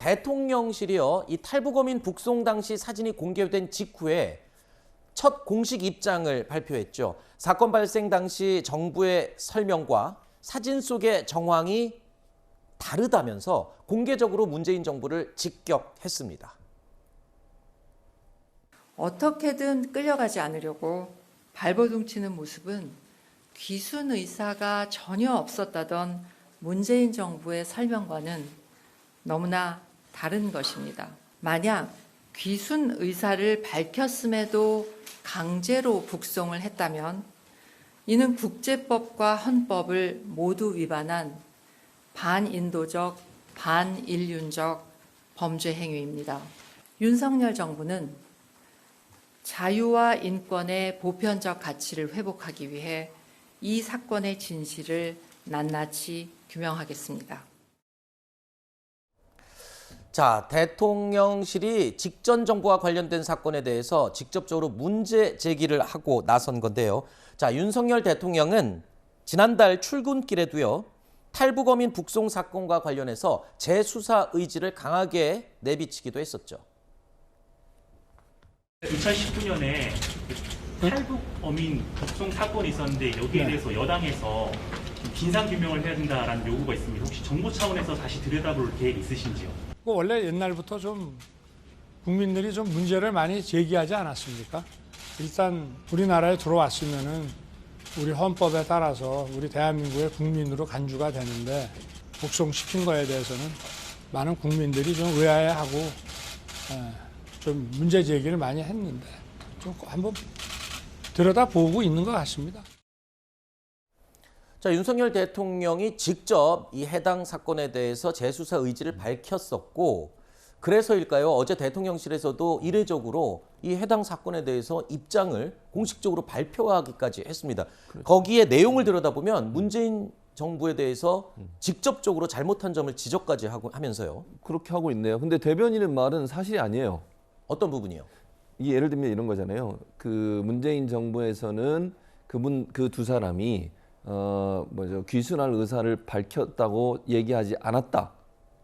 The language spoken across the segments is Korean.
대통령실이요, 이 탈북어민 북송 당시 사진이 공개된 직후에 첫 공식 입장을 발표했죠. 사건 발생 당시 정부의 설명과 사진 속의 정황이 다르다면서 공개적으로 문재인 정부를 직격했습니다. 어떻게든 끌려가지 않으려고 발버둥 치는 모습은 귀순 의사가 전혀 없었다던 문재인 정부의 설명과는 너무나 다른 것입니다. 만약 귀순 의사를 밝혔음에도 강제로 북송을 했다면 이는 국제법과 헌법을 모두 위반한 반인도적, 반인륜적 범죄 행위입니다. 윤석열 정부는 자유와 인권의 보편적 가치를 회복하기 위해 이 사건의 진실을 낱낱이 규명하겠습니다. 자, 대통령실이 직전 정부와 관련된 사건에 대해서 직접적으로 문제 제기를 하고 나선 건데요. 자, 윤석열 대통령은 지난달 출근길에도요, 탈북어민 북송 사건과 관련해서 재수사 의지를 강하게 내비치기도 했었죠. 2019년에 탈북 어민 북송 사건이 있었는데 여기에 대해서 여당에서 진상규명을 해야 된다라는 요구가 있습니다. 혹시 정부 차원에서 다시 들여다볼 계획 있으신지요? 원래 옛날부터 좀 국민들이 좀 문제를 많이 제기하지 않았습니까? 일단 우리나라에 들어왔으면은 우리 헌법에 따라서 우리 대한민국의 국민으로 간주가 되는데 북송시킨 거에 대해서는 많은 국민들이 좀 의아해하고 좀 문제 제기를 많이 했는데 좀 한번 들여다보고 있는 것 같습니다. 자, 윤석열 대통령이 직접 이 해당 사건에 대해서 재수사 의지를 밝혔었고, 그래서일까요? 어제 대통령실에서도 이례적으로 이 해당 사건에 대해서 입장을 공식적으로 발표하기까지 했습니다. 그렇죠. 거기에 내용을 들여다보면 문재인 정부에 대해서 직접적으로 잘못한 점을 지적까지 하면서요. 그렇게 하고 있네요. 근데 대변인의 말은 사실이 아니에요. 어떤 부분이요? 이 예를 들면 이런 거잖아요. 그 문재인 정부에서는 그 두 사람이 귀순할 의사를 밝혔다고 얘기하지 않았다.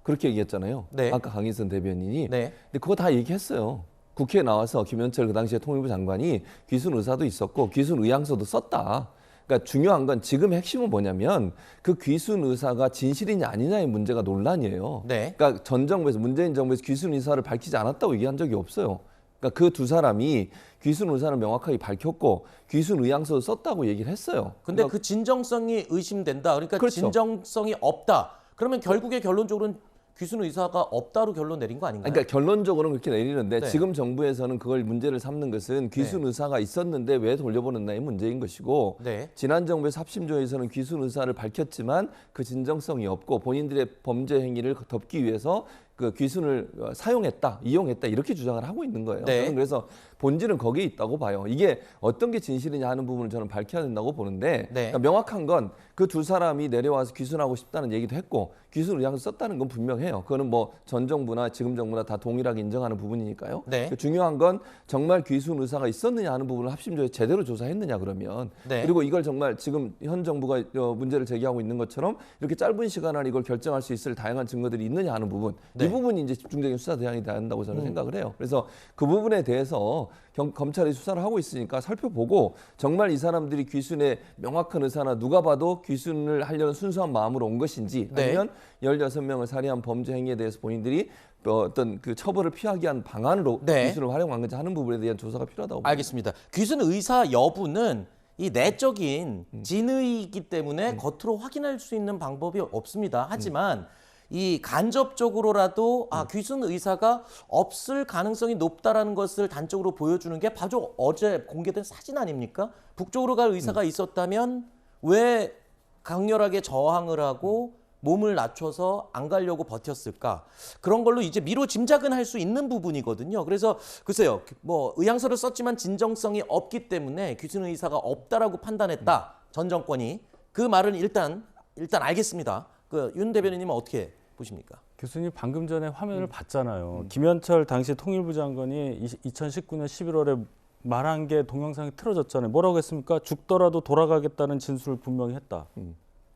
그렇게 얘기했잖아요. 네. 아까 강인선 대변인이. 네. 근데 그거 다 얘기했어요. 국회에 나와서 김현철 그 당시에 통일부 장관이 귀순 의사도 있었고 귀순 의향서도 썼다. 그러니까 중요한 건 지금 핵심은 뭐냐면 그 귀순 의사가 진실이냐 아니냐의 문제가 논란이에요. 네. 그러니까 전 정부에서 문재인 정부에서 귀순 의사를 밝히지 않았다고 얘기한 적이 없어요. 그러니까 그 두 사람이 귀순 의사를 명확하게 밝혔고 귀순 의향서도 썼다고 얘기를 했어요. 근데 그러니까 그 진정성이 의심된다. 그러니까 그렇죠. 진정성이 없다. 그러면 결국에 결론적으로는 귀순 의사가 없다로 결론 내린 거 아닌가요? 그러니까 결론적으로는 그렇게 내리는데 네. 지금 정부에서는 그걸 문제를 삼는 것은 귀순 네. 의사가 있었는데 왜 돌려보냈나의 문제인 것이고 네. 지난 정부에서 합심조에서는 귀순 의사를 밝혔지만 그 진정성이 없고 본인들의 범죄 행위를 덮기 위해서 그 귀순을 사용했다, 이용했다 이렇게 주장을 하고 있는 거예요. 네. 저는 그래서 본질은 거기에 있다고 봐요. 이게 어떤 게 진실이냐 하는 부분을 저는 밝혀야 된다고 보는데 네. 그러니까 명확한 건 그 두 사람이 내려와서 귀순하고 싶다는 얘기도 했고 귀순 의향서 썼다는 건 분명해요. 그거는 뭐 전 정부나 지금 정부나 다 동일하게 인정하는 부분이니까요. 네. 중요한 건 정말 귀순 의사가 있었느냐 하는 부분을 합심조에 제대로 조사했느냐 그러면 네. 그리고 이걸 정말 지금 현 정부가 문제를 제기하고 있는 것처럼 이렇게 짧은 시간 안에 이걸 결정할 수 있을 다양한 증거들이 있느냐 하는 부분 네. 이 부분이 이제 집중적인 수사 대상이 돼야 한다고 저는 생각을 해요. 그래서 그 부분에 대해서 검찰이 수사를 하고 있으니까 살펴보고 정말 이 사람들이 귀순의 명확한 의사나 누가 봐도 귀순을 하려는 순수한 마음으로 온 것인지 아니면 16명을 살해한 범죄 행위에 대해서 본인들이 어떤 그 처벌을 피하기 위한 방안으로 네. 귀순을 활용한 건지 하는 부분에 대한 조사가 필요하다고 봅니다. 알겠습니다. 귀순 의사 여부는 이 내적인 진의이기 때문에 겉으로 확인할 수 있는 방법이 없습니다. 하지만 이 간접적으로라도 귀순 의사가 없을 가능성이 높다라는 것을 단적으로 보여주는 게 바로 어제 공개된 사진 아닙니까? 북쪽으로 갈 의사가 있었다면 왜 강렬하게 저항을 하고 몸을 낮춰서 안 가려고 버텼을까? 그런 걸로 이제 미로 짐작은 할 수 있는 부분이거든요. 그래서 글쎄요, 뭐 의향서를 썼지만 진정성이 없기 때문에 귀순 의사가 없다라고 판단했다. 전 정권이 그 말은 일단 알겠습니다. 그 윤 대변인님은 어떻게 보십니까? 교수님 방금 전에 화면을 봤잖아요. 김현철 당시 통일부 장관이 2019년 11월에 말한 게 동영상이 틀어졌잖아요. 뭐라고 했습니까? 죽더라도 돌아가겠다는 진술을 분명히 했다.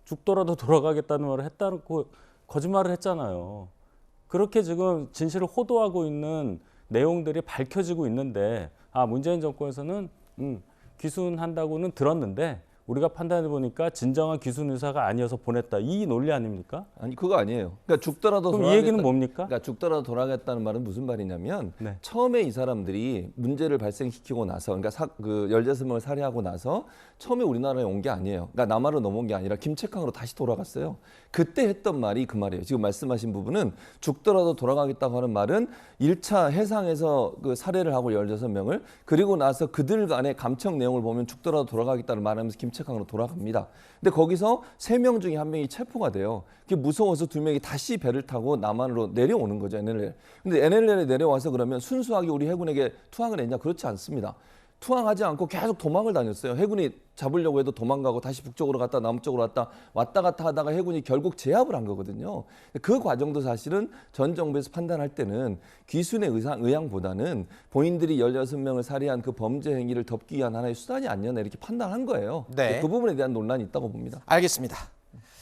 죽더라도 돌아가겠다는 말을 했다고 거짓말을 했잖아요. 그렇게 지금 진실을 호도하고 있는 내용들이 밝혀지고 있는데 문재인 정권에서는 귀순한다고는 들었는데 우리가 판단해 보니까 진정한 귀순 의사가 아니어서 보냈다. 이 논리 아닙니까? 아니 그거 아니에요. 그러니까 죽더라도 그럼 이 얘기는 뭡니까? 그러니까 죽더라도 돌아가겠다는 말은 무슨 말이냐면 네. 처음에 이 사람들이 문제를 발생시키고 나서 그러니까 16명을 살해하고 나서 처음에 우리나라에 온 게 아니에요. 그러니까 남한으로 넘어온 게 아니라 김책항으로 다시 돌아갔어요. 그때 했던 말이 그 말이에요. 지금 말씀하신 부분은 죽더라도 돌아가겠다고 하는 말은 1차 해상에서 그 살해를 하고 16명을 그리고 나서 그들 간의 감청 내용을 보면 죽더라도 돌아가겠다는 말하면서 김책항으로 돌아갑니다. 근데 거기서 3명 중에 1명이 체포가 돼요. 그게 무서워서 2명이 다시 배를 타고 남한으로 내려오는 거죠, NLL. 근데 NLL에 내려와서 그러면 순수하게 우리 해군에게 투항을 했냐? 그렇지 않습니다. 투항하지 않고 계속 도망을 다녔어요. 해군이 잡으려고 해도 도망가고 다시 북쪽으로 갔다 남쪽으로 왔다 갔다 하다가 해군이 결국 제압을 한 거거든요. 그 과정도 사실은 전 정부에서 판단할 때는 귀순의 의향보다는 본인들이 16명을 살해한 그 범죄 행위를 덮기 위한 하나의 수단이 아니었나 이렇게 판단한 거예요. 네. 그 부분에 대한 논란이 있다고 봅니다. 알겠습니다.